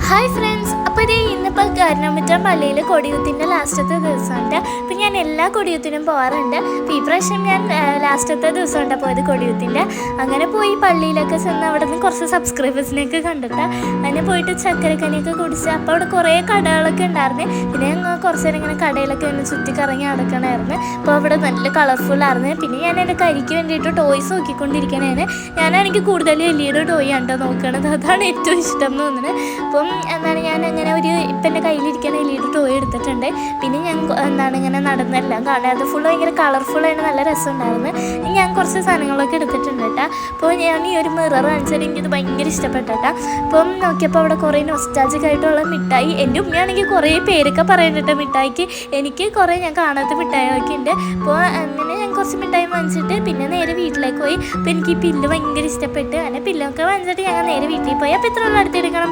Hi friends, അപ്പോൾ ഇത് ഇന്നിപ്പോൾ കാരണമറ്റം പള്ളിയിൽ കൊടിയുത്തിൻ്റെ ലാസ്റ്റത്തെ ദിവസമുണ്ട്. അപ്പോൾ ഞാൻ എല്ലാ കൊടിയുത്തിനും പോകാറുണ്ട്. അപ്പോൾ ഈ പ്രാവശ്യം ഞാൻ ലാസ്റ്റത്തെ ദിവസമുണ്ട് പോയത് കൊടിയുത്തിൻ്റെ. അങ്ങനെ പോയി പള്ളിയിലൊക്കെ ചെന്ന് അവിടെ നിന്ന് കുറച്ച് സബ്സ്ക്രൈബേഴ്സിനെയൊക്കെ കണ്ടിട്ട് അങ്ങനെ പോയിട്ട് ചക്കരക്കനിയൊക്കെ കുടിച്ച്. അപ്പോൾ അവിടെ കുറേ കടകളൊക്കെ ഉണ്ടായിരുന്നു. പിന്നെ ഞങ്ങൾ കുറച്ച് നേരം ഇങ്ങനെ കടയിലൊക്കെ ഒന്ന് ചുറ്റിക്കറങ്ങി നടക്കണമായിരുന്നു. അപ്പോൾ അവിടെ നല്ല കളർഫുള്ളായിരുന്നു. പിന്നെ ഞാൻ എൻ്റെ കരിക്ക് വേണ്ടിയിട്ട് ടോയ്സ് നോക്കിക്കൊണ്ടിരിക്കണേന്. ഞാനാണെങ്കിൽ കൂടുതലും എല്ലിയുടെ ടോയ് ആണ് നോക്കണത്. അതാണ് ഏറ്റവും ഇഷ്ടം എന്ന് തോന്നുന്നത്. അപ്പം ഞാൻ അങ്ങനെ ഇപ്പം എൻ്റെ കയ്യിലിരിക്കുന്ന എല്ലിയുടെ ടോയ് എടുത്തിട്ടുണ്ട്. പിന്നെ ഞാൻ ഇങ്ങനെ നടന്നെല്ലാം കാണുക. അത് ഫുള്ള് ഭയങ്കര കളർഫുള്ളായിട്ട് നല്ല രസമുണ്ടായിരുന്നു. ഞാൻ കുറച്ച് സാധനങ്ങളൊക്കെ എടുത്തിട്ടുണ്ട് കേട്ടോ. അപ്പോൾ ഞാൻ ഈ ഒരു മിറർ കാണിച്ചാൽ എനിക്കത് ഭയങ്കര ഇഷ്ടപ്പെട്ടു കേട്ടോ. അപ്പം നോക്കിയപ്പോൾ അവിടെ കുറേ നൊസ്റ്റാൾജിക് ആയിട്ടുള്ള മിഠായി. എൻ്റെ ഉമ്മയാണെങ്കിൽ കുറേ പേരൊക്കെ പറയുന്നുണ്ട് മിഠായിക്ക്. എനിക്ക് കുറേ ഞാൻ കാണാത്ത മിഠായികളൊക്കെ ഉണ്ട്. അപ്പോൾ അങ്ങനെ ഞാൻ കുറച്ച് മിഠായി വാങ്ങിച്ചിട്ട് പിന്നെ നേരെ വീട്ടിലേക്ക് പോയി. അപ്പോൾ എനിക്ക് ഈ പില്ല് ഭയങ്കര ഇഷ്ടപ്പെട്ട് അങ്ങനെ പില്ലൊക്കെ വാങ്ങിച്ചിട്ട് ഞങ്ങൾ നേരെ വീട്ടിൽ പോയി. അപ്പോൾ ഇത്രയുള്ള അടുത്തെടുക്കണം.